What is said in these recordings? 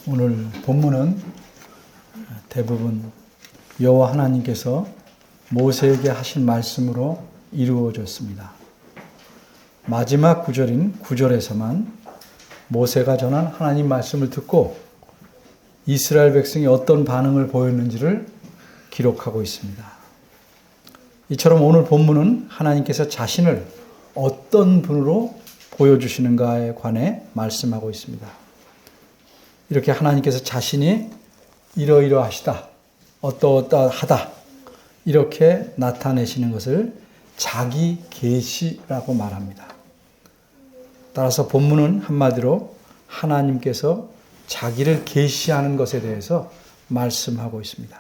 오늘 본문은 대부분 여호와 하나님께서 모세에게 하신 말씀으로 이루어졌습니다. 마지막 구절인 9절에서만 모세가 전한 하나님 말씀을 듣고 이스라엘 백성이 어떤 반응을 보였는지를 기록하고 있습니다. 이처럼 오늘 본문은 하나님께서 자신을 어떤 분으로 보여주시는가에 관해 말씀하고 있습니다. 이렇게 하나님께서 자신이 이러이러하시다, 어떠어떠하다 이렇게 나타내시는 것을 자기 계시라고 말합니다. 따라서 본문은 한마디로 하나님께서 자기를 계시하는 것에 대해서 말씀하고 있습니다.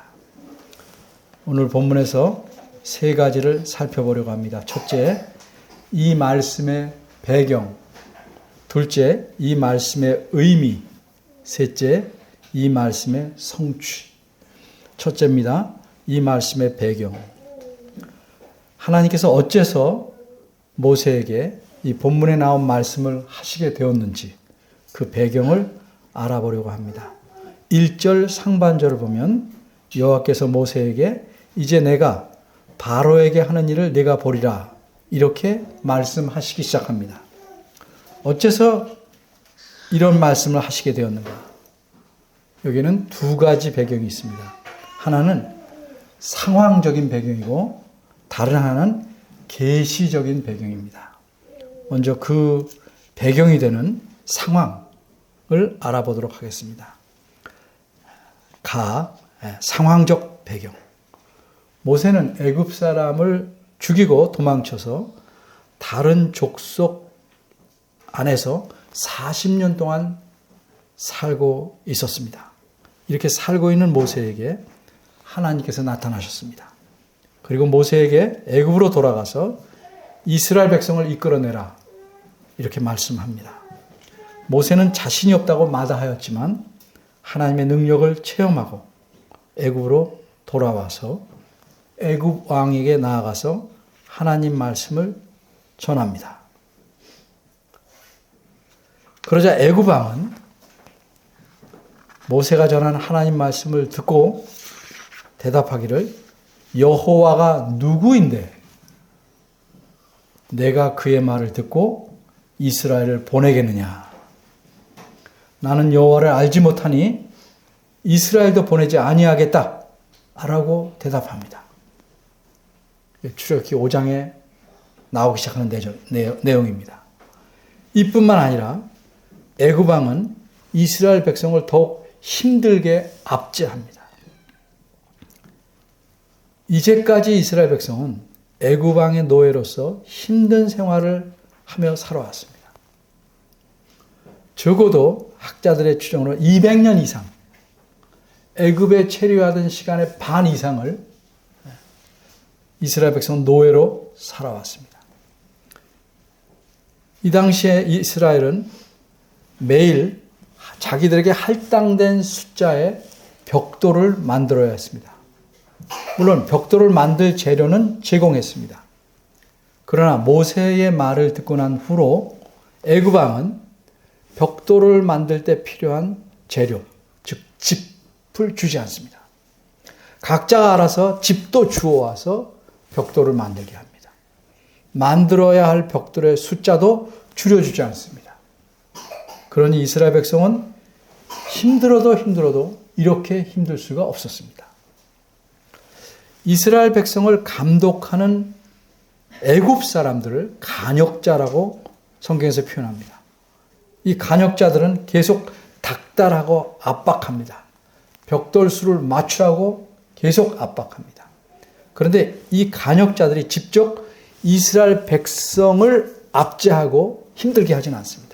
오늘 본문에서 세 가지를 살펴보려고 합니다. 첫째, 이 말씀의 배경. 둘째, 이 말씀의 의미. 셋째, 이 말씀의 성취. 첫째입니다. 이 말씀의 배경. 하나님께서 어째서 모세에게 이 본문에 나온 말씀을 하시게 되었는지 그 배경을 알아보려고 합니다. 1절 상반절을 보면 여호와께서 모세에게 이제 내가 바로에게 하는 일을 네가 보리라 이렇게 말씀하시기 시작합니다. 어째서 이런 말씀을 하시게 되었는가? 여기는 두 가지 배경이 있습니다. 하나는 상황적인 배경이고 다른 하나는 계시적인 배경입니다. 먼저 그 배경이 되는 상황을 알아보도록 하겠습니다. 상황적 배경. 모세는 애굽 사람을 죽이고 도망쳐서 다른 족속 안에서 40년 동안 살고 있었습니다. 이렇게 살고 있는 모세에게 하나님께서 나타나셨습니다. 그리고 모세에게 애굽으로 돌아가서 이스라엘 백성을 이끌어내라 이렇게 말씀합니다. 모세는 자신이 없다고 마다하였지만 하나님의 능력을 체험하고 애굽으로 돌아와서 애굽 왕에게 나아가서 하나님 말씀을 전합니다. 그러자 애굽 왕은 모세가 전한 하나님 말씀을 듣고 대답하기를 여호와가 누구인데 내가 그의 말을 듣고 이스라엘을 보내겠느냐. 나는 여호와를 알지 못하니 이스라엘도 보내지 아니하겠다 라고 대답합니다. 출애굽기 5장에 나오기 시작하는 내용입니다. 이뿐만 아니라 애굽 왕은 이스라엘 백성을 더욱 힘들게 압제합니다. 이제까지 이스라엘 백성은 애굽 왕의 노예로서 힘든 생활을 하며 살아왔습니다. 적어도 학자들의 추정으로 200년 이상 애굽에 체류하던 시간의 반 이상을 이스라엘 백성은 노예로 살아왔습니다. 이 당시에 이스라엘은 매일 자기들에게 할당된 숫자의 벽돌을 만들어야 했습니다. 물론 벽돌을 만들 재료는 제공했습니다. 그러나 모세의 말을 듣고 난 후로 애굽 왕은 벽돌을 만들 때 필요한 재료, 즉 짚을 주지 않습니다. 각자가 알아서 짚도 주워와서 벽돌을 만들게 합니다. 만들어야 할 벽돌의 숫자도 줄여주지 않습니다. 그러니 이스라엘 백성은 힘들어도 이렇게 힘들 수가 없었습니다. 이스라엘 백성을 감독하는 애굽 사람들을 간역자라고 성경에서 표현합니다. 이 간역자들은 계속 닥달하고 압박합니다. 벽돌 수를 맞추라고 계속 압박합니다. 그런데 이 간역자들이 직접 이스라엘 백성을 압제하고 힘들게 하지는 않습니다.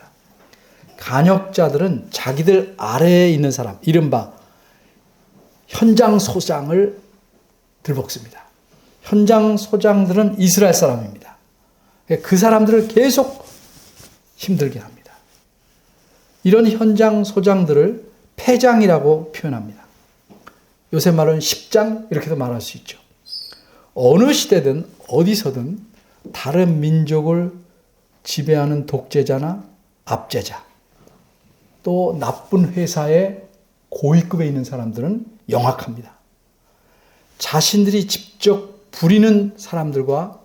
간역자들은 자기들 아래에 있는 사람, 이른바 현장 소장을 들볶습니다. 현장 소장들은 이스라엘 사람입니다. 그 사람들을 계속 힘들게 합니다. 이런 현장 소장들을 패장이라고 표현합니다. 요새 말은 십장 이렇게도 말할 수 있죠. 어느 시대든 어디서든 다른 민족을 지배하는 독재자나 압제자, 또 나쁜 회사의 고위급에 있는 사람들은 영악합니다. 자신들이 직접 부리는 사람과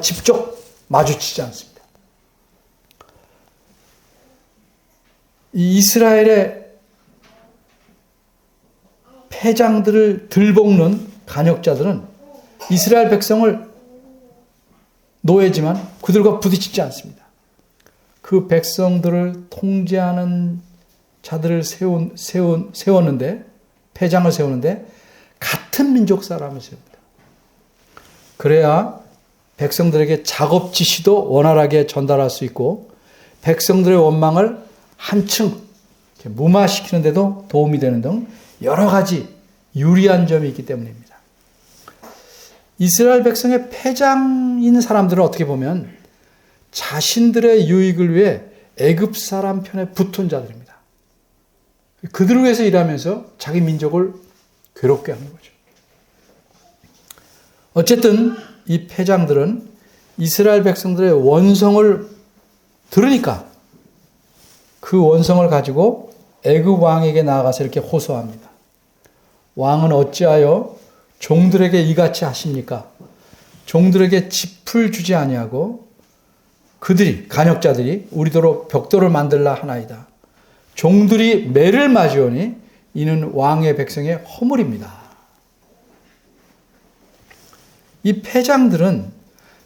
직접 마주치지 않습니다. 이 이스라엘의 패장들을 들볶는 간역자들은 이스라엘 백성을 노예지만 그들과 부딪히지 않습니다. 그 백성들을 통제하는 자들을 세웠는데, 패장을 세우는데 같은 민족 사람을 세웁니다. 그래야 백성들에게 작업 지시도 원활하게 전달할 수 있고 백성들의 원망을 한층 무마시키는 데도 도움이 되는 등 여러 가지 유리한 점이 있기 때문입니다. 이스라엘 백성의 패장인 사람들은 어떻게 보면 자신들의 유익을 위해 애굽 사람 편에 붙은 자들입니다. 그들을 위해서 일하면서 자기 민족을 괴롭게 하는 거죠. 어쨌든 이 패장들은 이스라엘 백성들의 원성을 들으니까 그 원성을 가지고 애굽 왕에게 나아가서 이렇게 호소합니다. 왕은 어찌하여 종들에게 이같이 하십니까? 종들에게 짚을 주지 아니하고 그들이 간역자들이 우리도로 벽돌을 만들라 하나이다. 종들이 매를 맞으오니 이는 왕의 백성의 허물입니다. 이 패장들은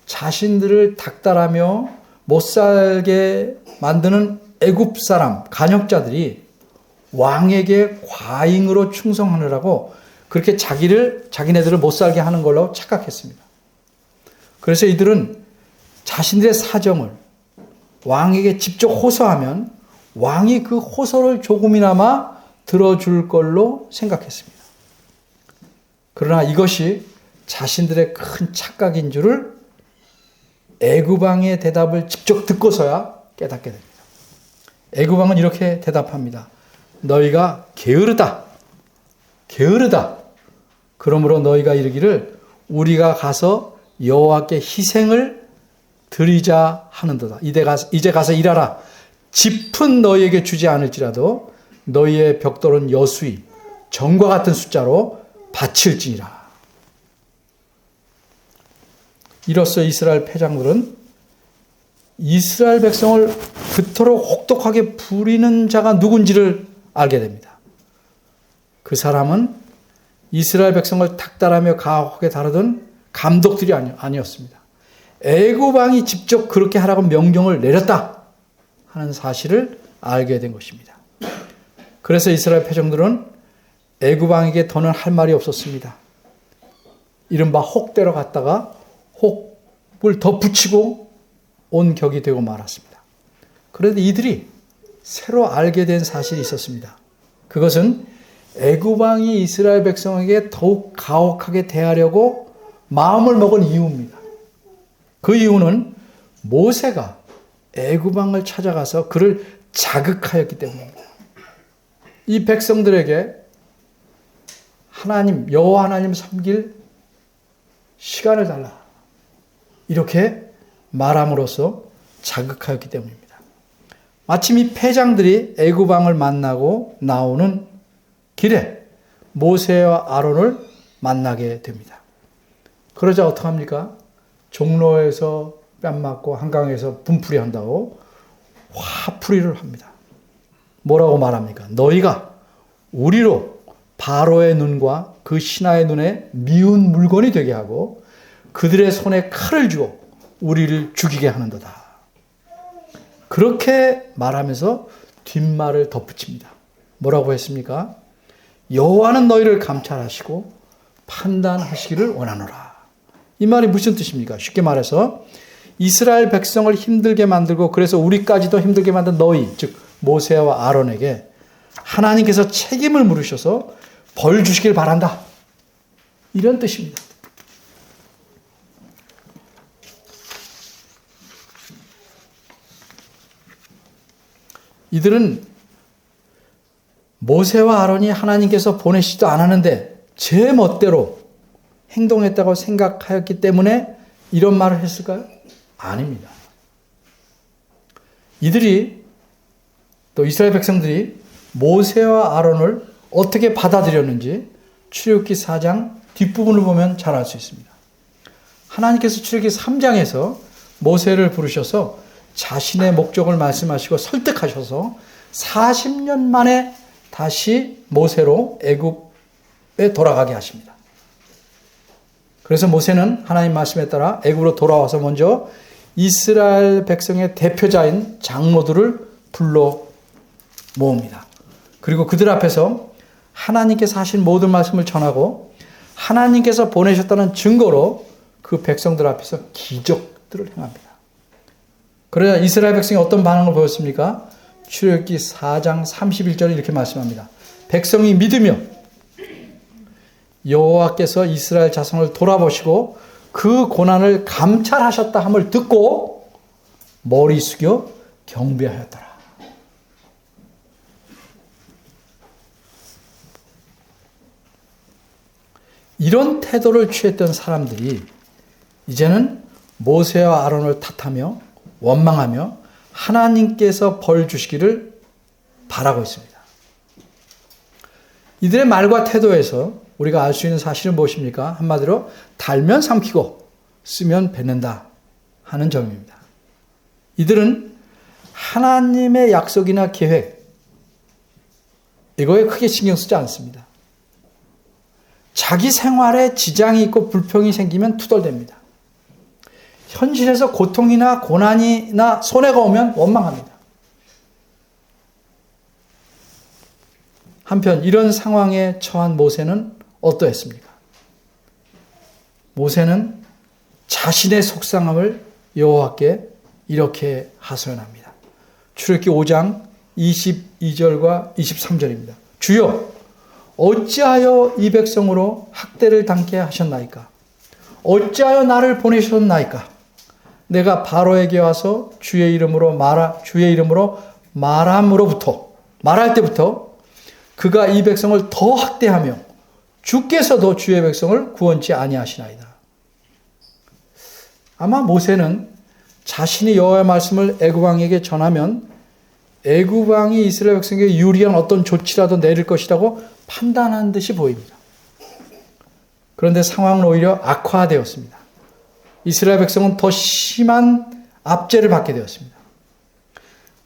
자신들을 닥달하며 못살게 만드는 애굽 사람 간역자들이 왕에게 과잉으로 충성하느라고 그렇게 자기네들을 못살게 하는 걸로 착각했습니다. 그래서 이들은 자신들의 사정을 왕에게 직접 호소하면 왕이 그 호소를 조금이나마 들어줄 걸로 생각했습니다. 그러나 이것이 자신들의 큰 착각인 줄을 애굽 왕의 대답을 직접 듣고서야 깨닫게 됩니다. 애굽 왕은 이렇게 대답합니다. 너희가 게으르다. 그러므로 너희가 이르기를 우리가 가서 여호와께 희생을 드리자 하는도다. 이제 가서 일하라. 짚은 너희에게 주지 않을지라도 너희의 벽돌은 여수이 정과 같은 숫자로 바칠지니라. 이로써 이스라엘 패장들은 이스라엘 백성을 그토록 혹독하게 부리는 자가 누군지를 알게 됩니다. 그 사람은 이스라엘 백성을 닥달하며 가혹하게 다루던 감독들이 아니었습니다. 애굽 왕이 직접 그렇게 하라고 명령을 내렸다 하는 사실을 알게 된 것입니다. 그래서 이스라엘 패장들은 애굽 왕에게 더는 할 말이 없었습니다. 이른바 혹대로 갔다가 혹을 더 붙이고 온 격이 되고 말았습니다. 그런데 이들이 새로 알게 된 사실이 있었습니다. 그것은 애굽 왕이 이스라엘 백성에게 더욱 가혹하게 대하려고 마음을 먹은 이유입니다. 그 이유는 모세가 애굽 왕을 찾아가서 그를 자극하였기 때문입니다. 이 백성들에게 하나님, 여호와 하나님 섬길 시간을 달라. 이렇게 말함으로써 자극하였기 때문입니다. 마침 이 패장들이 애굽 왕을 만나고 나오는 길에 모세와 아론을 만나게 됩니다. 그러자 어떡합니까? 종로에서 뺨 맞고 한강에서 분풀이 한다고 화풀이를 합니다. 뭐라고 말합니까? 너희가 우리로 바로의 눈과 그 신하의 눈에 미운 물건이 되게 하고 그들의 손에 칼을 주어 우리를 죽이게 하는도다. 그렇게 말하면서 뒷말을 덧붙입니다. 뭐라고 했습니까? 여호와는 너희를 감찰하시고 판단하시기를 원하노라. 이 말이 무슨 뜻입니까? 쉽게 말해서 이스라엘 백성을 힘들게 만들고 그래서 우리까지도 힘들게 만든 너희, 즉 모세와 아론에게 하나님께서 책임을 물으셔서 벌 주시길 바란다. 이런 뜻입니다. 이들은 모세와 아론이 하나님께서 보내시지도 않았는데 제 멋대로 행동했다고 생각하였기 때문에 이런 말을 했을까요? 아닙니다. 이들이 또 이스라엘 백성들이 모세와 아론을 어떻게 받아들였는지 출애굽기 4장 뒷부분을 보면 잘 알 수 있습니다. 하나님께서 출애굽기 3장에서 모세를 부르셔서 자신의 목적을 말씀하시고 설득하셔서 40년 만에 다시 모세로 애굽에 돌아가게 하십니다. 그래서 모세는 하나님 말씀에 따라 애굽으로 돌아와서 먼저 이스라엘 백성의 대표자인 장로들을 불러 모읍니다. 그리고 그들 앞에서 하나님께서 하신 모든 말씀을 전하고 하나님께서 보내셨다는 증거로 그 백성들 앞에서 기적들을 행합니다. 그러자 이스라엘 백성이 어떤 반응을 보였습니까? 출애굽기 4장 31절에 이렇게 말씀합니다. 백성이 믿으며 여호와께서 이스라엘 자손을 돌아보시고 그 고난을 감찰하셨다 함을 듣고 머리 숙여 경배하였더라. 이런 태도를 취했던 사람들이 이제는 모세와 아론을 탓하며 원망하며 하나님께서 벌 주시기를 바라고 있습니다. 이들의 말과 태도에서 우리가 알 수 있는 사실은 무엇입니까? 한마디로 달면 삼키고 쓰면 뱉는다 하는 점입니다. 이들은 하나님의 약속이나 계획 이거에 크게 신경 쓰지 않습니다. 자기 생활에 지장이 있고 불평이 생기면 투덜댑니다. 현실에서 고통이나 고난이나 손해가 오면 원망합니다. 한편 이런 상황에 처한 모세는 어떠했습니까? 모세는 자신의 속상함을 여호와께 이렇게 하소연합니다. 출애굽기 5장 22절과 23절입니다. 주여 어찌하여 이 백성으로 학대를 당케 하셨나이까? 어찌하여 나를 보내셨나이까? 내가 바로에게 와서 주의 이름으로 말할 때부터 그가 이 백성을 더 학대하며 주께서도 주의 백성을 구원치 아니하시나이다. 아마 모세는 자신이 여호와의 말씀을 애굽 왕에게 전하면 애굽 왕이 이스라엘 백성에게 유리한 어떤 조치라도 내릴 것이라고 판단한 듯이 보입니다. 그런데 상황은 오히려 악화되었습니다. 이스라엘 백성은 더 심한 압제를 받게 되었습니다.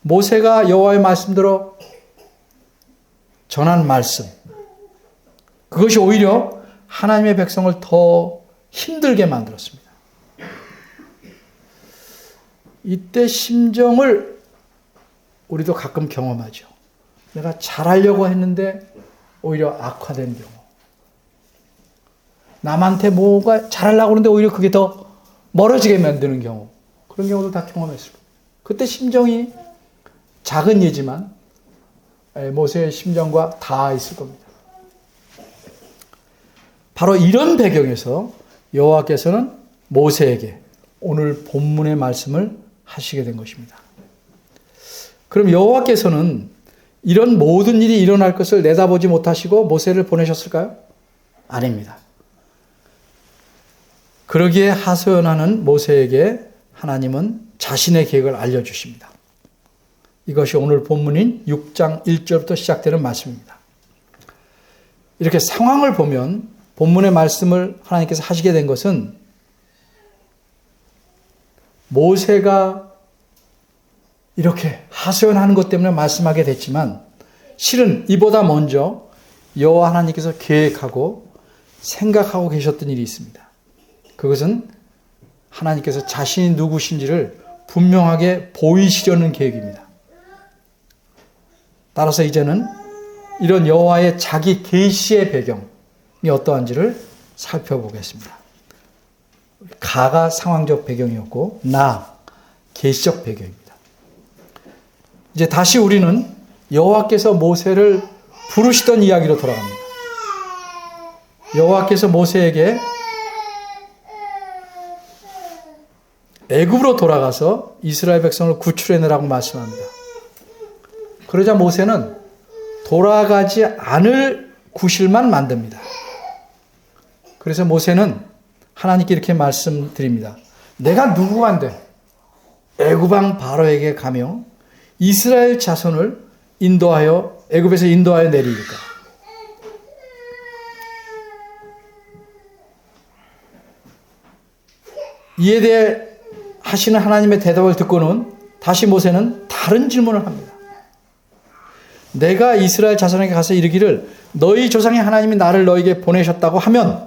모세가 여호와의 말씀대로 전한 말씀, 그것이 오히려 하나님의 백성을 더 힘들게 만들었습니다. 이때 심정을 우리도 가끔 경험하죠. 내가 잘하려고 했는데 오히려 악화된 경우. 남한테 뭐가 잘하려고 하는데 오히려 그게 더 멀어지게 만드는 경우. 그런 경우도 다 경험했을 거예요. 그때 심정이 작은 예지만 모세의 심정과 다 있을 겁니다. 바로 이런 배경에서 여호와께서는 모세에게 오늘 본문의 말씀을 하시게 된 것입니다. 그럼 여호와께서는 이런 모든 일이 일어날 것을 내다보지 못하시고 모세를 보내셨을까요? 아닙니다. 그러기에 하소연하는 모세에게 하나님은 자신의 계획을 알려주십니다. 이것이 오늘 본문인 6장 1절부터 시작되는 말씀입니다. 이렇게 상황을 보면 본문의 말씀을 하나님께서 하시게 된 것은 모세가 이렇게 하소연하는 것 때문에 말씀하게 됐지만 실은 이보다 먼저 여호와 하나님께서 계획하고 생각하고 계셨던 일이 있습니다. 그것은 하나님께서 자신이 누구신지를 분명하게 보이시려는 계획입니다. 따라서 이제는 이런 여호와의 자기 계시의 배경이 어떠한지를 살펴보겠습니다. 가가 상황적 배경이었고 계시적 배경입니다. 이제 다시 우리는 여호와께서 모세를 부르시던 이야기로 돌아갑니다. 여호와께서 모세에게 애굽으로 돌아가서 이스라엘 백성을 구출해내라고 말씀합니다. 그러자 모세는 돌아가지 않을 구실만 만듭니다. 그래서 모세는 하나님께 이렇게 말씀드립니다. 내가 누구간데 애굽 왕 바로에게 가며 이스라엘 자손을 인도하여 애굽에서 인도하여 내리일까? 이에 대해 하시는 하나님의 대답을 듣고는 다시 모세는 다른 질문을 합니다. 내가 이스라엘 자손에게 가서 이르기를 너희 조상의 하나님이 나를 너에게 보내셨다고 하면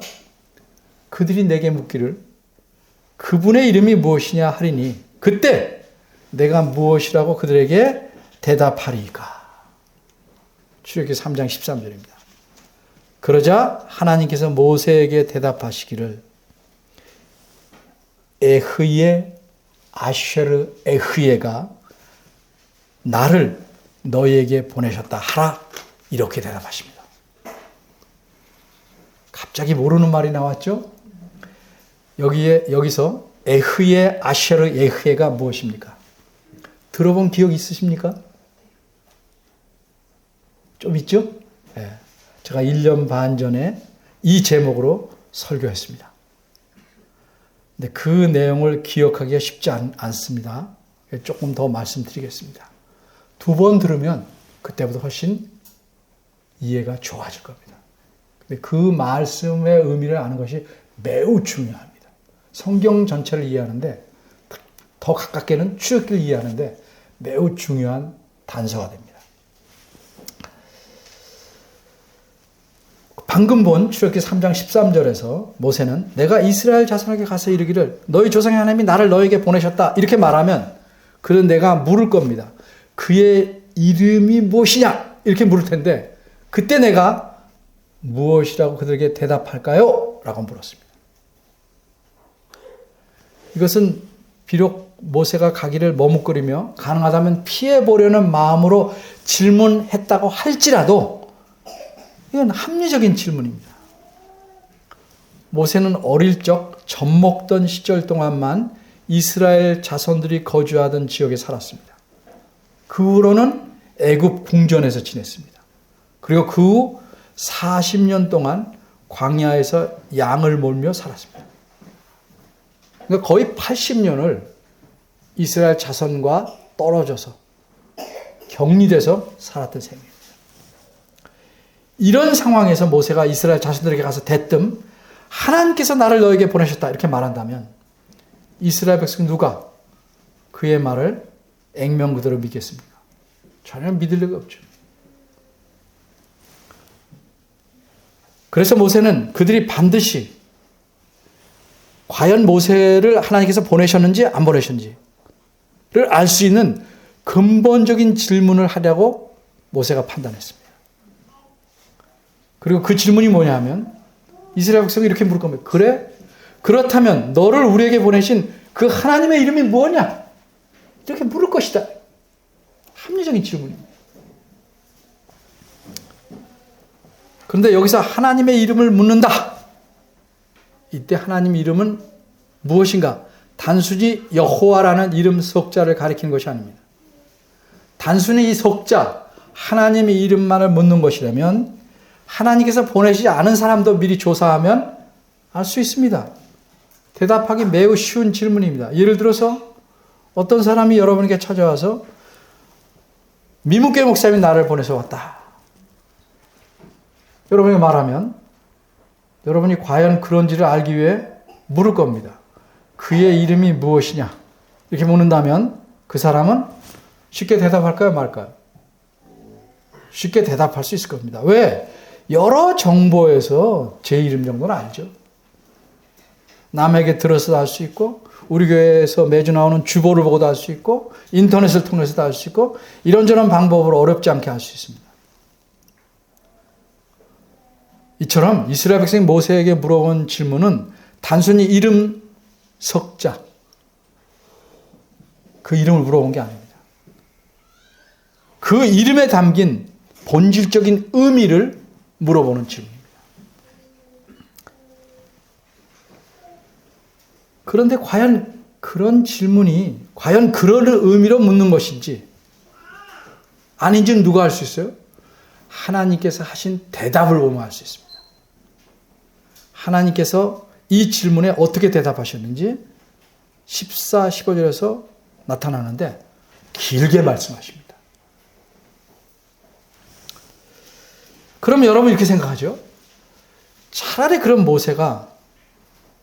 그들이 내게 묻기를 그분의 이름이 무엇이냐 하리니 그때 내가 무엇이라고 그들에게 대답하리까? 출애굽기 3장 13절입니다. 그러자 하나님께서 모세에게 대답하시기를 에흐예 아쉐르 에흐예가 나를 너희에게 보내셨다 하라 이렇게 대답하십니다. 갑자기 모르는 말이 나왔죠? 여기서 에흐예 아쉐르 에흐예가 무엇입니까? 들어본 기억 있으십니까? 좀 있죠? 네. 제가 1년 반 전에 이 제목으로 설교했습니다. 근데 그 내용을 기억하기가 쉽지 않습니다. 조금 더 말씀드리겠습니다. 2번 들으면 그때보다 훨씬 이해가 좋아질 겁니다. 근데 그 말씀의 의미를 아는 것이 매우 중요합니다. 성경 전체를 이해하는데 더 가깝게는 출애굽기를 이해하는데 매우 중요한 단서가 됩니다. 방금 본 출애굽기 3장 13절에서 모세는 내가 이스라엘 자손에게 가서 이르기를 너희 조상의 하나님이 나를 너에게 보내셨다 이렇게 말하면 그는 내가 물을 겁니다. 그의 이름이 무엇이냐 이렇게 물을 텐데 그때 내가 무엇이라고 그들에게 대답할까요? 라고 물었습니다. 이것은 비록 모세가 가기를 머뭇거리며 가능하다면 피해보려는 마음으로 질문했다고 할지라도 이건 합리적인 질문입니다. 모세는 어릴 적 젖 먹던 시절 동안만 이스라엘 자손들이 거주하던 지역에 살았습니다. 그 후로는 애굽 궁전에서 지냈습니다. 그리고 그 후 40년 동안 광야에서 양을 몰며 살았습니다. 그러니까 거의 80년을 이스라엘 자손과 떨어져서 격리돼서 살았던 셈입니다. 이런 상황에서 모세가 이스라엘 자손들에게 가서 대뜸 하나님께서 나를 너에게 보내셨다 이렇게 말한다면 이스라엘 백성 누가 그의 말을 액면 그대로 믿겠습니까? 전혀 믿을 리가 없죠. 그래서 모세는 그들이 반드시 과연 모세를 하나님께서 보내셨는지 안 보내셨는지를 알 수 있는 근본적인 질문을 하려고 모세가 판단했습니다. 그리고 그 질문이 뭐냐면 이스라엘 백성이 이렇게 물을 겁니다. 그래? 그렇다면 너를 우리에게 보내신 그 하나님의 이름이 뭐냐? 이렇게 물을 것이다. 합리적인 질문입니다. 그런데 여기서 하나님의 이름을 묻는다. 이때 하나님 이름은 무엇인가? 단순히 여호와라는 이름 석자를 가리키는 것이 아닙니다. 단순히 이 석자, 하나님의 이름만을 묻는 것이라면 하나님께서 보내시지 않은 사람도 미리 조사하면 알 수 있습니다. 대답하기 매우 쉬운 질문입니다. 예를 들어서 어떤 사람이 여러분에게 찾아와서 미문교회 목사님이 나를 보내서 왔다. 여러분이 말하면 여러분이 과연 그런지를 알기 위해 물을 겁니다. 그의 이름이 무엇이냐? 이렇게 묻는다면 그 사람은 쉽게 대답할까요? 말까요? 쉽게 대답할 수 있을 겁니다. 왜? 여러 정보에서 제 이름 정도는 알죠. 남에게 들어서도 알 수 있고 우리 교회에서 매주 나오는 주보를 보고도 알 수 있고 인터넷을 통해서도 알 수 있고 이런저런 방법으로 어렵지 않게 알 수 있습니다. 이처럼 이스라엘 백성이 모세에게 물어본 질문은 단순히 이름 석자 그 이름을 물어본 게 아닙니다. 그 이름에 담긴 본질적인 의미를 물어보는 질문입니다. 그런데 과연 그런 질문이 과연 그런 의미로 묻는 것인지 아닌지는 누가 알 수 있어요? 하나님께서 하신 대답을 보면 알 수 있습니다. 하나님께서 이 질문에 어떻게 대답하셨는지 14, 15절에서 나타나는데 길게 말씀하십니다. 그럼 여러분 이렇게 생각하죠? 차라리 그런 모세가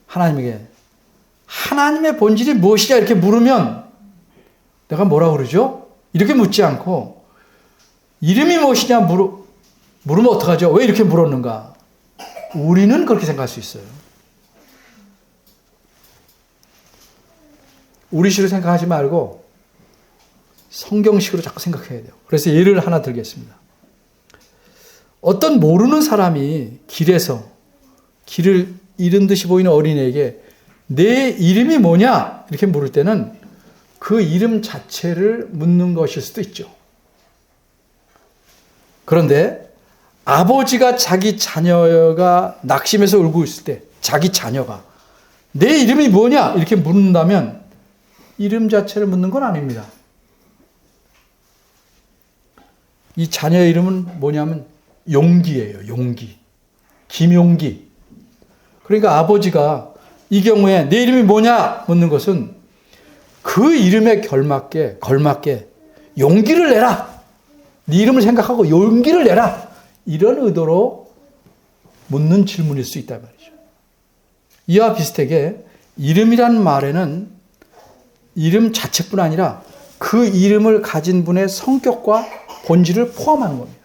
하나님에게 하나님의 본질이 무엇이냐 이렇게 물으면 내가 뭐라고 그러죠? 이렇게 묻지 않고 이름이 무엇이냐 물으면 어떡하죠? 왜 이렇게 물었는가? 우리는 그렇게 생각할 수 있어요. 우리식으로 생각하지 말고 성경식으로 자꾸 생각해야 돼요. 그래서 예를 하나 들겠습니다. 어떤 모르는 사람이 길에서 길을 잃은 듯이 보이는 어린애에게 내 이름이 뭐냐? 이렇게 물을 때는 그 이름 자체를 묻는 것일 수도 있죠. 그런데 아버지가 자기 자녀가 낙심해서 울고 있을 때 자기 자녀가 내 이름이 뭐냐? 이렇게 묻는다면 이름 자체를 묻는 건 아닙니다. 이 자녀의 이름은 뭐냐면 용기예요. 용기. 김용기. 그러니까 아버지가 이 경우에 내 이름이 뭐냐 묻는 것은 그 이름에 걸맞게 용기를 내라. 네 이름을 생각하고 용기를 내라. 이런 의도로 묻는 질문일 수 있단 말이죠. 이와 비슷하게 이름이란 말에는 이름 자체뿐 아니라 그 이름을 가진 분의 성격과 본질을 포함하는 겁니다.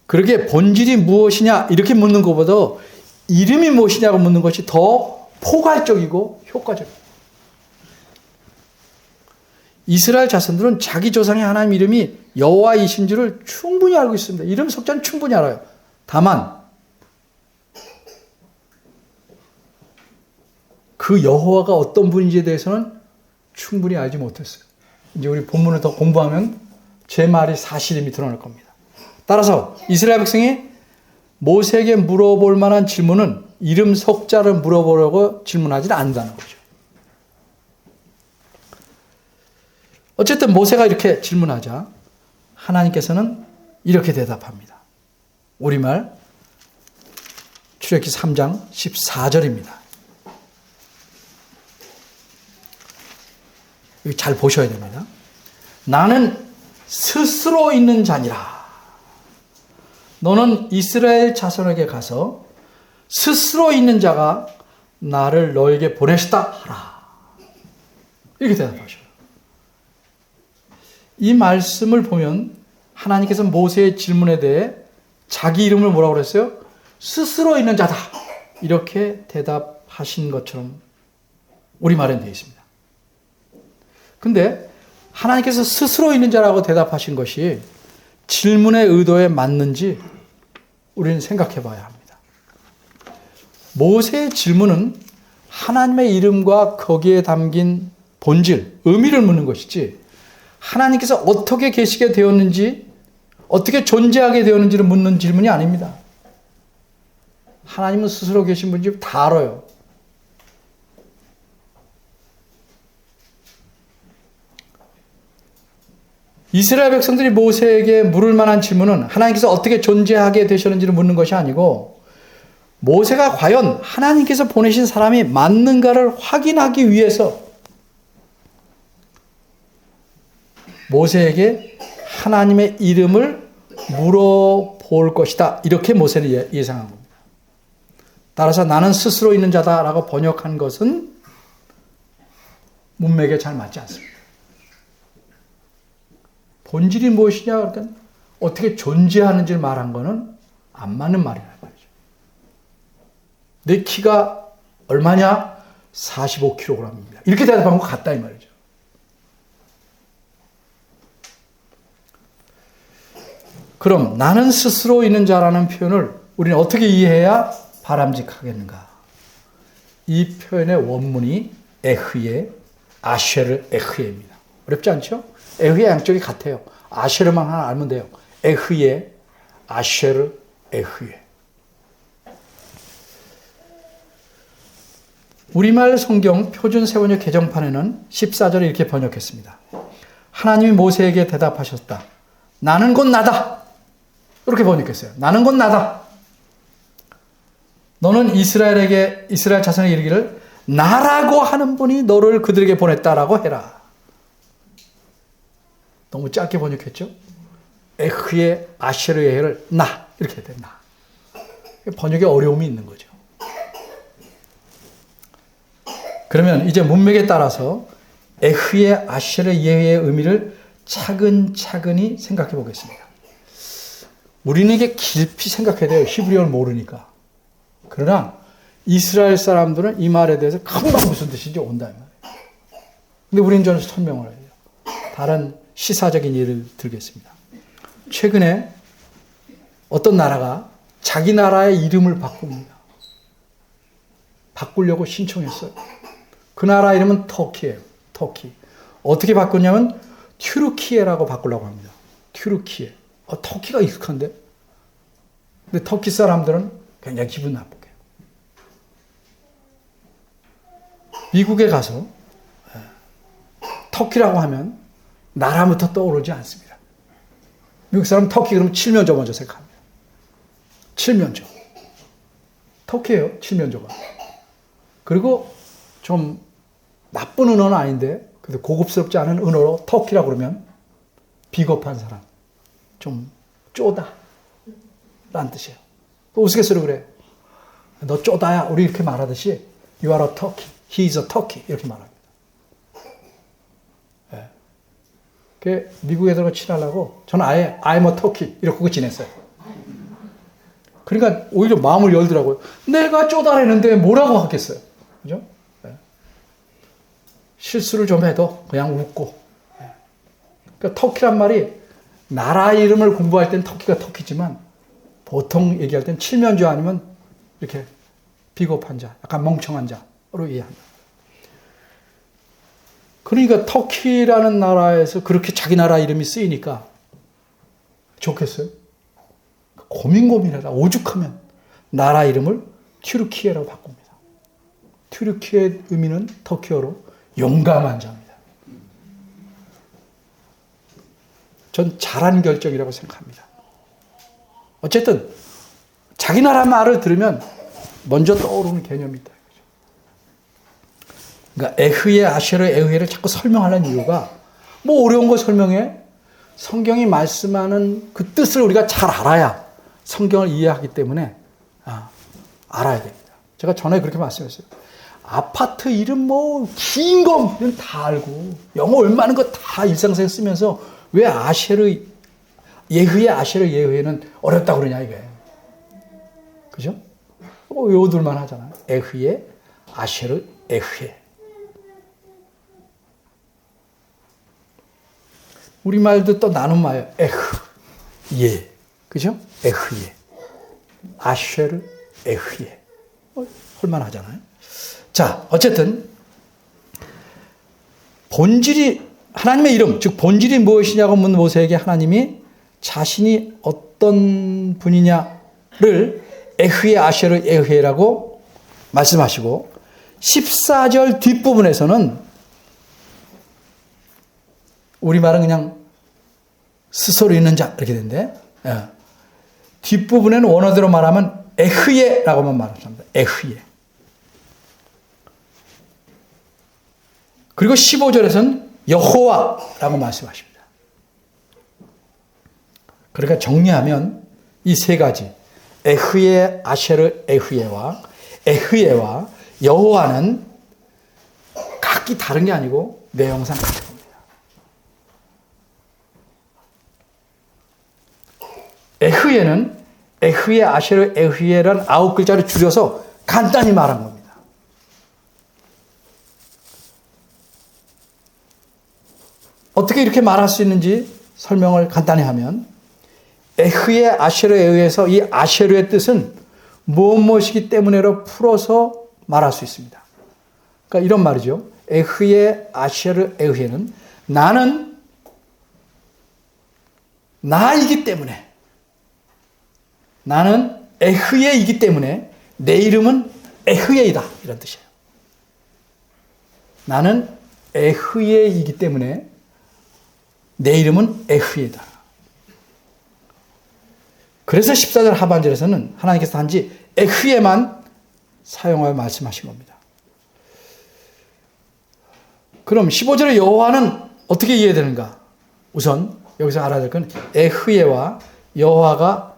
그렇게 본질이 무엇이냐 이렇게 묻는 것보다 이름이 무엇이냐고 묻는 것이 더 포괄적이고 효과적입니다. 이스라엘 자손들은 자기 조상의 하나님 이름이 여호와이신 줄을 충분히 알고 있습니다. 이름 석자는 충분히 알아요. 다만 그 여호와가 어떤 분인지에 대해서는 충분히 알지 못했어요. 이제 우리 본문을 더 공부하면 제 말이 사실임이 드러날 겁니다. 따라서 이스라엘 백성이 모세에게 물어볼 만한 질문은 이름 석자를 물어보려고 질문하지는 않는다는 거죠. 어쨌든 모세가 이렇게 질문하자 하나님께서는 이렇게 대답합니다. 우리말 출애굽기 3장 14절입니다. 여기 잘 보셔야 됩니다. 나는 스스로 있는 자니라. 너는 이스라엘 자손에게 가서 스스로 있는 자가 나를 너에게 보내셨다 하라. 이렇게 대답하셔요. 이 말씀을 보면 하나님께서 모세의 질문에 대해 자기 이름을 뭐라고 그랬어요? 스스로 있는 자다. 이렇게 대답하신 것처럼 우리말엔 되어 있습니다. 근데 하나님께서 스스로 있는 자라고 대답하신 것이 질문의 의도에 맞는지 우리는 생각해 봐야 합니다. 모세의 질문은 하나님의 이름과 거기에 담긴 본질, 의미를 묻는 것이지 하나님께서 어떻게 계시게 되었는지, 어떻게 존재하게 되었는지를 묻는 질문이 아닙니다. 하나님은 스스로 계신 분인지 다 알아요. 이스라엘 백성들이 모세에게 물을 만한 질문은 하나님께서 어떻게 존재하게 되셨는지를 묻는 것이 아니고 모세가 과연 하나님께서 보내신 사람이 맞는가를 확인하기 위해서 모세에게 하나님의 이름을 물어볼 것이다. 이렇게 모세는 예상한 겁니다. 따라서 나는 스스로 있는 자다라고 번역한 것은 문맥에 잘 맞지 않습니다. 본질이 무엇이냐? 그러니까 어떻게 존재하는지를 말한 거는 안 맞는 말이란 말이죠. 내 키가 얼마냐? 45kg입니다. 이렇게 대답한 것 같다 이 말이죠. 그럼 나는 스스로 있는 자라는 표현을 우리는 어떻게 이해해야 바람직하겠는가? 이 표현의 원문이 에흐예, 아쉐르 에흐예입니다. 어렵지 않죠? 에흐의 양쪽이 같아요. 아쉐르만 하나 알면 돼요. 에흐예, 아쉐르, 에흐예. 우리말 성경 표준 세번역 개정판에는 14절에 이렇게 번역했습니다. 하나님이 모세에게 대답하셨다. 나는 곧 나다. 이렇게 번역했어요. 나는 곧 나다. 너는 이스라엘 자손에게 이르기를 나라고 하는 분이 너를 그들에게 보냈다라고 해라. 너무 짧게 번역했죠? 에흐의 아쉐르에를 나 이렇게 돼. 나. 번역에 어려움이 있는 거죠. 그러면 이제 문맥에 따라서 에흐의 아쉐르에의 의미를 차근차근히 생각해 보겠습니다. 우리는 이게 깊이 생각해야 돼요. 히브리어를 모르니까. 그러나 이스라엘 사람들은 이 말에 대해서 금방 무슨 뜻인지 온다 이 말이에요. 근데 우리는 좀 설명을 해요. 다른 시사적인 예를 들겠습니다. 최근에 어떤 나라가 자기 나라의 이름을 바꿉니다. 바꾸려고 신청했어요. 그 나라 이름은 터키예요. 터키. 어떻게 바꾸냐면 튀르키예라고 바꾸려고 합니다. 튀르키예. 터키가 익숙한데? 근데 터키 사람들은 굉장히 기분 나쁘게. 미국에 가서 터키라고 하면 나라부터 떠오르지 않습니다. 미국 사람 터키 그러면 칠면조 먼저 생각합니다. 칠면조. 터키예요. 칠면조가. 그리고 좀 나쁜 은어는 아닌데 그래도 고급스럽지 않은 은어로 터키라고 그러면 비겁한 사람. 좀 쪼다 라는 뜻이에요. 또 우스갯소리로 그래. 너 쪼다야. 우리 이렇게 말하듯이 You are a turkey. He is a turkey. 이렇게 말합니다. 네. 미국에 들어가 친하려고 저는 아예 I'm a turkey 이렇게 지냈어요. 그러니까 오히려 마음을 열더라고요. 내가 쪼다라는데 뭐라고 하겠어요. 그죠? 네. 실수를 좀 해도 그냥 웃고. 네. 그러니까 터키란 말이 나라 이름을 공부할 땐 터키가 터키지만 보통 얘기할 땐 칠면조 아니면 이렇게 비겁한 자, 약간 멍청한 자로 이해합니다. 그러니까 터키라는 나라에서 그렇게 자기 나라 이름이 쓰이니까 좋겠어요? 고민하다 오죽하면 나라 이름을 튀르키예라고 바꿉니다. 튀르키의 의미는 터키어로 용감한 자입니다. 전 잘한 결정이라고 생각합니다. 어쨌든 자기 나라 말을 들으면 먼저 떠오르는 개념이 있다. 그러니까 에흐예, 아쉐르, 에흐예를 자꾸 설명하는 이유가 뭐 어려운 거 설명해? 성경이 말씀하는 그 뜻을 우리가 잘 알아야 성경을 이해하기 때문에 알아야 됩니다. 제가 전에 그렇게 말씀했어요. 아파트 이름 뭐 긴 거 다 알고 영어 얼마나 거 다 일상생활 쓰면서 왜 아쉐르 예흐의 아쉐르 예흐에는 어렵다고 그러냐 이게. 그죠? 외워둘만 하잖아요. 에흐의 아쉐르 에흐에. 우리말도 또 나눈 말이에요. 에흐 예. 그죠? 에흐예. 아쉐르 에흐예. 할만하잖아요. 자, 어쨌든 본질이 하나님의 이름, 즉 본질이 무엇이냐고 묻는 모세에게 하나님이 자신이 어떤 분이냐를 에흐예 아쉐르 에흐예라고 말씀하시고 14절 뒷부분에서는 우리말은 그냥 스스로 있는 자 이렇게 되는데 뒷부분에는 원어대로 말하면 에흐예라고만 말합니다. 에흐예. 그리고 15절에서는 여호와라고 말씀하십니다. 그러니까 정리하면 이 세 가지 에흐예, 아쉐르, 에흐예와 여호와는 각기 다른 게 아니고 내용상 같은 겁니다. 에흐예는 에흐예, 아쉐르, 에흐예라는 9글자를 줄여서 간단히 말한 겁니다. 어떻게 이렇게 말할 수 있는지 설명을 간단히 하면 에흐예, 아쉐르에 의해서 이 아쉐르의 뜻은 무엇이기 때문에로 풀어서 말할 수 있습니다. 그러니까 이런 말이죠. 에흐예, 아쉐르, 에흐예는 나는 나이기 때문에 나는 에흐예이기 때문에 내 이름은 에흐예이다. 이런 뜻이에요. 나는 에흐예이기 때문에 내 이름은 에흐예다. 그래서 14절 하반절에서는 하나님께서 단지 에흐예만 사용하여 말씀하신 겁니다. 그럼 15절의 여호와는 어떻게 이해되는가? 우선 여기서 알아야 될 건 에흐예와 여호와가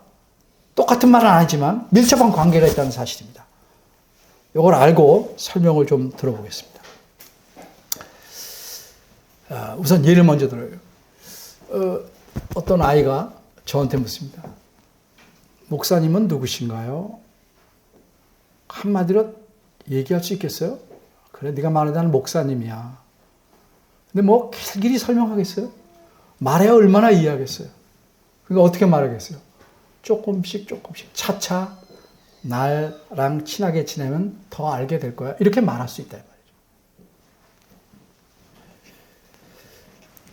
똑같은 말은 아니지만 밀접한 관계가 있다는 사실입니다. 이걸 알고 설명을 좀 들어보겠습니다. 우선 예를 먼저 들어요. 어떤 아이가 저한테 묻습니다. 목사님은 누구신가요? 한마디로 얘기할 수 있겠어요? 그래, 네가 말하는 목사님이야. 근데 뭐 길게 설명하겠어요? 말해야 얼마나 이해하겠어요? 그러니까 어떻게 말하겠어요? 조금씩 차차 나랑 친하게 지내면 더 알게 될 거야. 이렇게 말할 수 있다.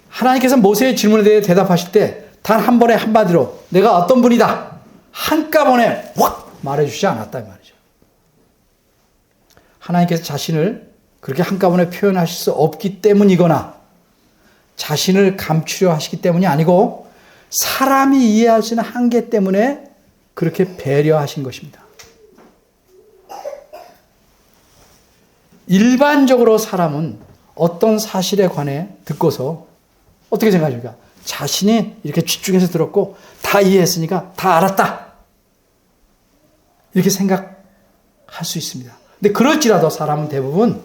하나님께서 모세의 질문에 대해 대답하실 때 단 한 번에 한마디로 내가 어떤 분이다. 한꺼번에 확 말해주지 않았다 이 말이죠. 하나님께서 자신을 그렇게 한꺼번에 표현하실 수 없기 때문이거나 자신을 감추려 하시기 때문이 아니고 사람이 이해할 수 있는 한계 때문에 그렇게 배려하신 것입니다. 일반적으로 사람은 어떤 사실에 관해 듣고서 어떻게 생각하십니까? 자신이 이렇게 집중해서 들었고 다 이해했으니까 다 알았다. 이렇게 생각할 수 있습니다. 근데 그럴지라도 사람은 대부분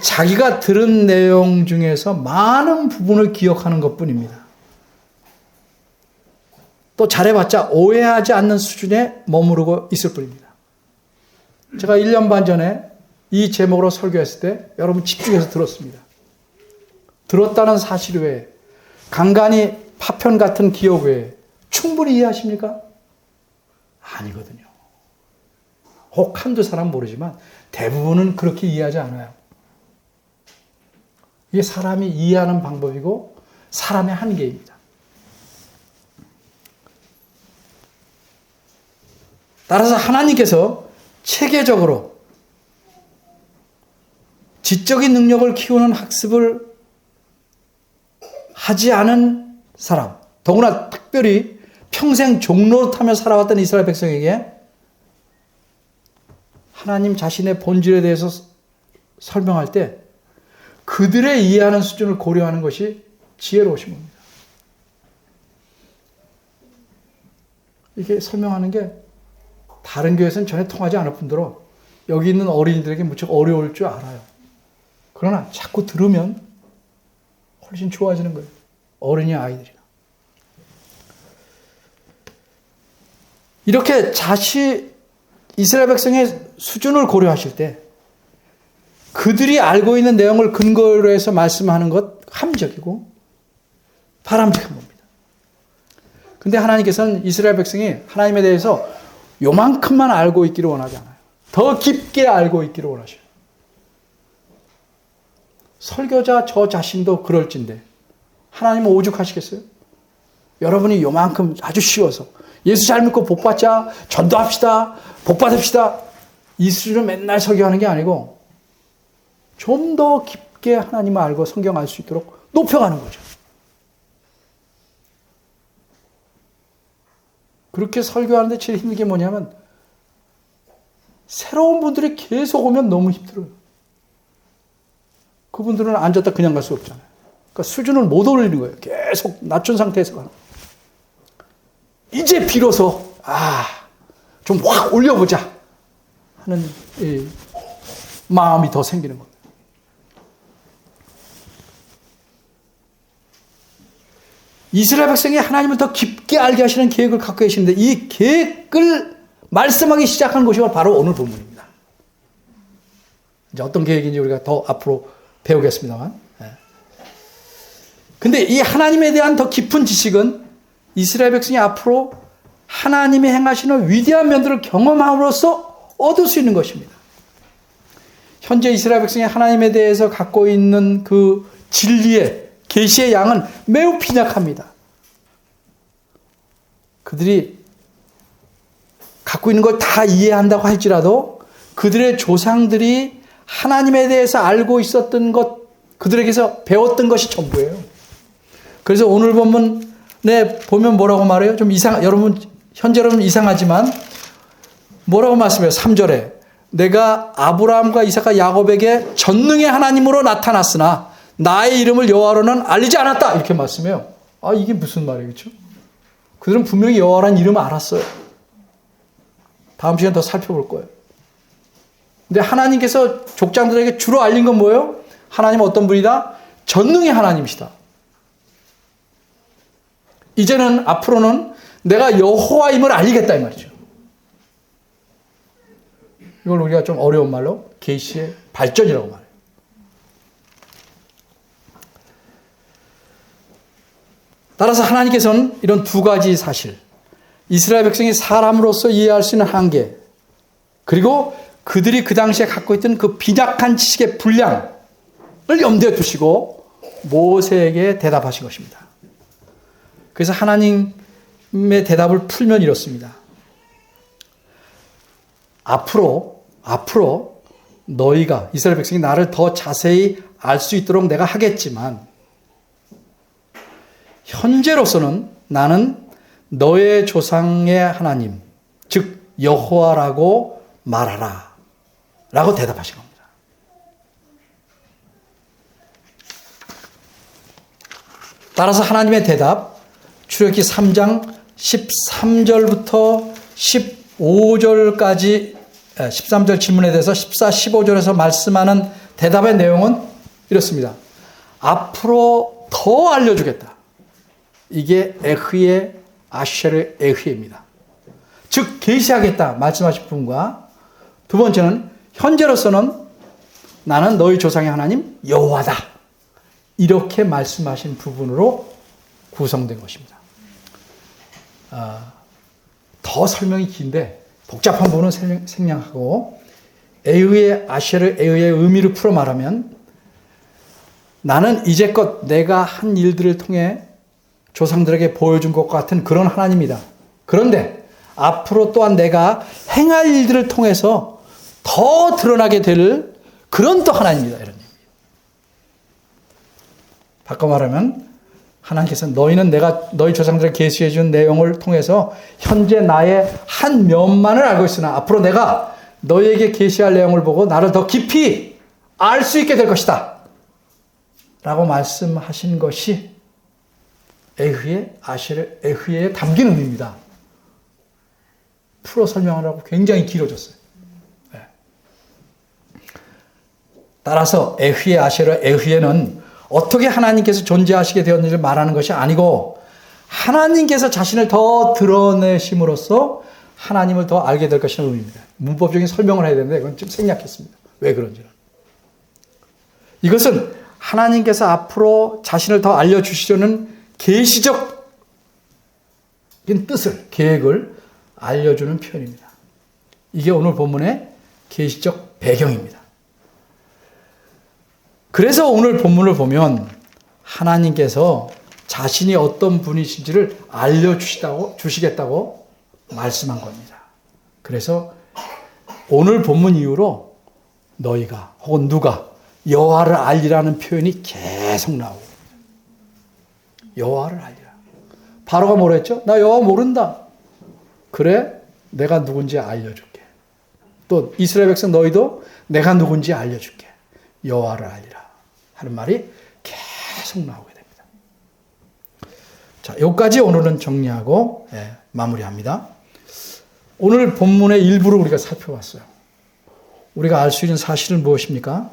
자기가 들은 내용 중에서 많은 부분을 기억하는 것뿐입니다. 또 잘해봤자 오해하지 않는 수준에 머무르고 있을 뿐입니다. 제가 1년 반 전에 이 제목으로 설교했을 때 여러분 집중해서 들었습니다. 들었다는 사실 외에 간간히 파편 같은 기억 외에 충분히 이해하십니까? 아니거든요. 혹 한두 사람 모르지만 대부분은 그렇게 이해하지 않아요. 이게 사람이 이해하는 방법이고 사람의 한계입니다. 따라서 하나님께서 체계적으로 지적인 능력을 키우는 학습을 하지 않은 사람, 더구나 특별히 평생 종노릇하며 살아왔던 이스라엘 백성에게 하나님 자신의 본질에 대해서 설명할 때 그들의 이해하는 수준을 고려하는 것이 지혜로우신 겁니다. 이렇게 설명하는 게 다른 교회에서는 전혀 통하지 않을 뿐더러 여기 있는 어린이들에게 무척 어려울 줄 알아요. 그러나 자꾸 들으면 훨씬 좋아지는 거예요. 어른이 아이들이나. 이렇게 이스라엘 백성의 수준을 고려하실 때 그들이 알고 있는 내용을 근거로 해서 말씀하는 것 합리적이고 바람직한 겁니다. 근데 하나님께서는 이스라엘 백성이 하나님에 대해서 요만큼만 알고 있기를 원하지 않아요. 더 깊게 알고 있기를 원하셔요. 설교자 저 자신도 그럴진데 하나님은 오죽하시겠어요? 여러분이 요만큼 아주 쉬워서 예수 잘 믿고 복 받자, 전도합시다, 복 받읍시다 이 수준으로 맨날 설교하는 게 아니고 좀 더 깊게 하나님을 알고 성경 알 수 있도록 높여가는 거죠. 그렇게 설교하는데 제일 힘든 게 뭐냐면 새로운 분들이 계속 오면 너무 힘들어요. 그분들은 앉았다 그냥 갈 수 없잖아요. 그러니까 수준을 못 올리는 거예요. 계속 낮춘 상태에서 가는 거예요. 이제 비로소 좀 확 올려보자 하는 마음이 더 생기는 겁니다. 이스라엘 백성이 하나님을 더 깊게 알게 하시는 계획을 갖고 계시는데 이 계획을 말씀하기 시작한 것이 바로 오늘 본문입니다. 이제 어떤 계획인지 우리가 더 앞으로 배우겠습니다만. 근데 이 하나님에 대한 더 깊은 지식은 이스라엘 백성이 앞으로 하나님이 행하시는 위대한 면들을 경험함으로써 얻을 수 있는 것입니다. 현재 이스라엘 백성이 하나님에 대해서 갖고 있는 그 진리의 계시의 양은 매우 빈약합니다. 그들이 갖고 있는 걸 다 이해한다고 할지라도 그들의 조상들이 하나님에 대해서 알고 있었던 것, 그들에게서 배웠던 것이 전부예요. 그래서 오늘 본문에 보면 뭐라고 말해요? 좀 현재로는 이상하지만 뭐라고 말씀해요? 3절에 내가 아브라함과 이삭과 야곱에게 전능의 하나님으로 나타났으나 나의 이름을 여호와로는 알리지 않았다. 이렇게 말씀해요. 아, 이게 무슨 말이에요? 그렇죠? 그들은 분명히 여호와라는 이름을 알았어요. 다음 시간 더 살펴볼 거예요. 근데 하나님께서 족장들에게 주로 알린 건 뭐예요? 하나님은 어떤 분이다? 전능의 하나님이시다. 이제는 앞으로는 내가 여호와임을 알리겠다 이 말이죠. 이걸 우리가 좀 어려운 말로 계시의 발전이라고 말해요. 따라서 하나님께서는 이런 두 가지 사실, 이스라엘 백성이 사람으로서 이해할 수 있는 한계, 그리고 그들이 그 당시에 갖고 있던 그 빈약한 지식의 분량을 염두에 두시고 모세에게 대답하신 것입니다. 그래서 하나님의 대답을 풀면 이렇습니다. 앞으로 너희가, 이스라엘 백성이 나를 더 자세히 알 수 있도록 내가 하겠지만, 현재로서는 나는 너의 조상의 하나님, 즉 여호와라고 말하라 라고 대답하신 겁니다. 따라서 하나님의 대답, 출애굽기 3장 13절부터 15절까지 13절 질문에 대해서 14, 15절에서 말씀하는 대답의 내용은 이렇습니다. 앞으로 더 알려주겠다. 이게 에흐의 아쉐르 에흐입니다. 즉 계시하겠다 말씀하신 부분과, 두 번째는 현재로서는 나는 너희 조상의 하나님 여호와다. 이렇게 말씀하신 부분으로 구성된 것입니다. 더 설명이 긴데 복잡한 부분은 생략하고, 에흐의 아쉐르 에흐의 의미를 풀어 말하면, 나는 이제껏 내가 한 일들을 통해 조상들에게 보여준 것 같은 그런 하나님이다. 그런데 앞으로 또한 내가 행할 일들을 통해서 더 드러나게 될 그런 또 하나님이다. 이런 얘기예요. 바꿔 말하면 하나님께서 너희는 내가 너희 조상들에게 계시해 준 내용을 통해서 현재 나의 한 면만을 알고 있으나 앞으로 내가 너희에게 계시할 내용을 보고 나를 더 깊이 알 수 있게 될 것이다. 라고 말씀하신 것이 에흐의 아쉐르 에흐에 담긴 의미입니다. 풀어 설명하라고 굉장히 길어졌어요. 네. 따라서 에흐의 아쉐르 에흐에는 어떻게 하나님께서 존재하시게 되었는지를 말하는 것이 아니고, 하나님께서 자신을 더 드러내심으로써 하나님을 더 알게 될 것이라는 의미입니다. 문법적인 설명을 해야 되는데 이건 좀 생략했습니다. 왜 그런지는. 이것은 하나님께서 앞으로 자신을 더 알려주시려는 계시적인 뜻을, 계획을 알려주는 표현입니다. 이게 오늘 본문의 계시적 배경입니다. 그래서 오늘 본문을 보면 하나님께서 자신이 어떤 분이신지를 알려주시겠다고 말씀한 겁니다. 그래서 오늘 본문 이후로 너희가 혹은 누가 여호와를 알리라는 표현이 계속 나오고, 여호와를 알리라. 바로가 뭐라 했죠? 나 여호와 모른다. 그래, 내가 누군지 알려줄게. 또 이스라엘 백성 너희도 내가 누군지 알려줄게. 여호와를 알리라 하는 말이 계속 나오게 됩니다. 자, 여기까지 오늘은 정리하고 마무리합니다. 오늘 본문의 일부를 우리가 살펴봤어요. 우리가 알 수 있는 사실은 무엇입니까?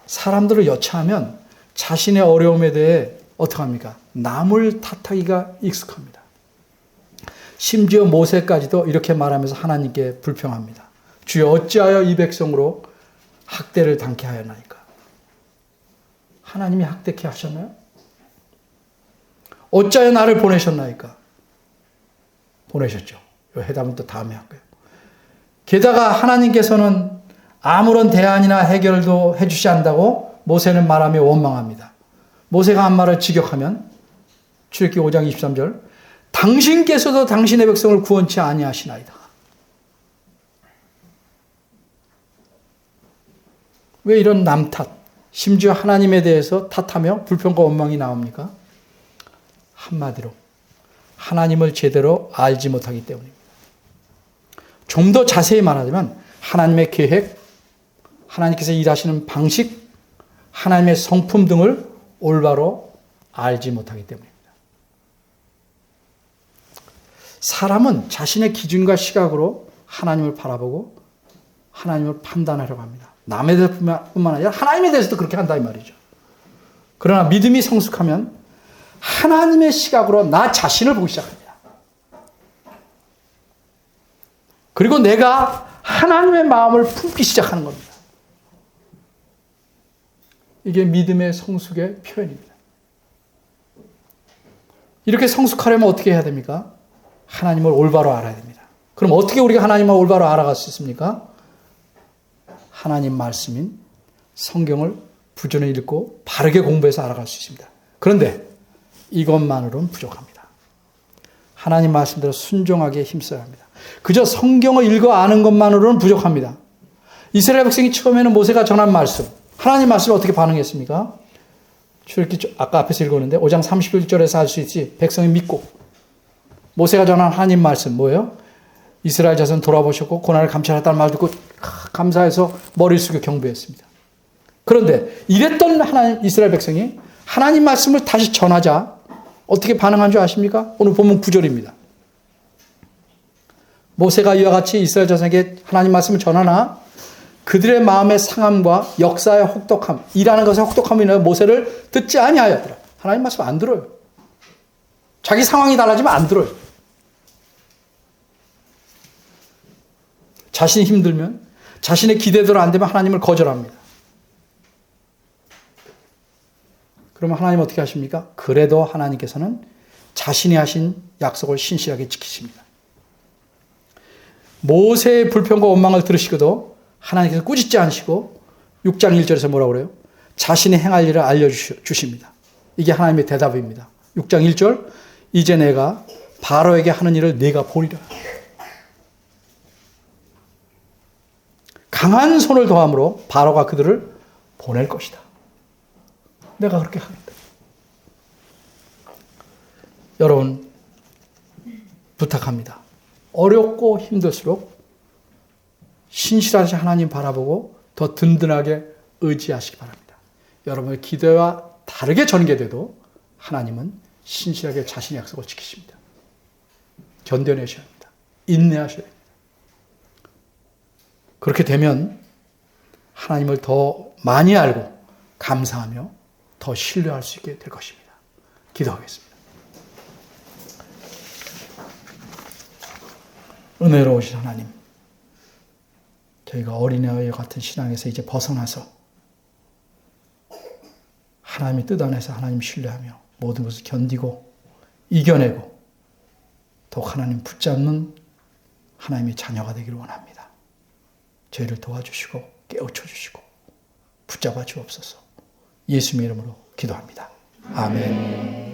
사람들을 여차하면 자신의 어려움에 대해 어떻게 합니까? 남을 탓하기가 익숙합니다. 심지어 모세까지도 이렇게 말하면서 하나님께 불평합니다. 주여 어찌하여 이 백성으로 학대를 당케 하였나이까? 하나님이 학대케 하셨나요? 어찌하여 나를 보내셨나이까? 보내셨죠. 이 해답은 또 다음에 할게요. 게다가 하나님께서는 아무런 대안이나 해결도 해주시 않는다고 모세는 말하며 원망합니다. 모세가 한 말을 직역하면 출애굽기 5장 23절, 당신께서도 당신의 백성을 구원치 아니하시나이다. 왜 이런 남 탓, 심지어 하나님에 대해서 탓하며 불평과 원망이 나옵니까? 한마디로 하나님을 제대로 알지 못하기 때문입니다. 좀 더 자세히 말하자면 하나님의 계획, 하나님께서 일하시는 방식, 하나님의 성품 등을 올바로 알지 못하기 때문입니다. 사람은 자신의 기준과 시각으로 하나님을 바라보고 하나님을 판단하려고 합니다. 남에 대해서뿐만 아니라 하나님에 대해서도 그렇게 한다 이 말이죠. 그러나 믿음이 성숙하면 하나님의 시각으로 나 자신을 보기 시작합니다. 그리고 내가 하나님의 마음을 품기 시작하는 겁니다. 이게 믿음의 성숙의 표현입니다. 이렇게 성숙하려면 어떻게 해야 됩니까? 하나님을 올바로 알아야 됩니다. 그럼 어떻게 우리가 하나님을 올바로 알아갈 수 있습니까? 하나님 말씀인 성경을 부지런히 읽고 바르게 공부해서 알아갈 수 있습니다. 그런데 이것만으로는 부족합니다. 하나님 말씀대로 순종하기에 힘써야 합니다. 그저 성경을 읽어 아는 것만으로는 부족합니다. 이스라엘 백성이 처음에는 모세가 전한 말씀, 하나님 말씀에 어떻게 반응했습니까? 출애굽기 아까 앞에서 읽었는데 5장 31절에서 알 수 있지. 백성이 믿고 모세가 전한 하나님 말씀 뭐예요? 이스라엘 자손 돌아보셨고 고난을 감찰했다는 말 듣고 감사해서 머리를 숙여 경배했습니다. 그런데 이랬던 하나님 이스라엘 백성이 하나님 말씀을 다시 전하자 어떻게 반응한 줄 아십니까? 오늘 본문 9절입니다. 모세가 이와 같이 이스라엘 자손에게 하나님 말씀을 전하나 그들의 마음의 상함과 역사의 혹독함, 일하는 것의 혹독함이 인하여 모세를 듣지 아니하였더라. 하나님 말씀 안 들어요. 자기 상황이 달라지면 안 들어요. 자신이 힘들면, 자신의 기대대로 안 되면 하나님을 거절합니다. 그러면 하나님 어떻게 하십니까? 그래도 하나님께서는 자신이 하신 약속을 신실하게 지키십니다. 모세의 불평과 원망을 들으시고도 하나님께서 꾸짖지 않으시고 6장 1절에서 뭐라고 그래요? 자신이 행할 일을 알려주십니다. 이게 하나님의 대답입니다. 6장 1절 이제 내가 바로에게 하는 일을 네가 보리라. 강한 손을 더함으로 바로가 그들을 보낼 것이다. 내가 그렇게 하겠다. 여러분 부탁합니다. 어렵고 힘들수록 신실하신 하나님 바라보고 더 든든하게 의지하시기 바랍니다. 여러분의 기대와 다르게 전개돼도 하나님은 신실하게 자신의 약속을 지키십니다. 견뎌내셔야 합니다. 인내하셔야 합니다. 그렇게 되면 하나님을 더 많이 알고 감사하며 더 신뢰할 수 있게 될 것입니다. 기도하겠습니다. 은혜로우신 하나님, 저희가 어린아이 같은 신앙에서 이제 벗어나서 하나님의 뜻 안에서 하나님 신뢰하며 모든 것을 견디고 이겨내고 더욱 하나님 붙잡는 하나님의 자녀가 되기를 원합니다. 저희를 도와주시고 깨우쳐 주시고 붙잡아 주옵소서. 예수님의 이름으로 기도합니다. 아멘.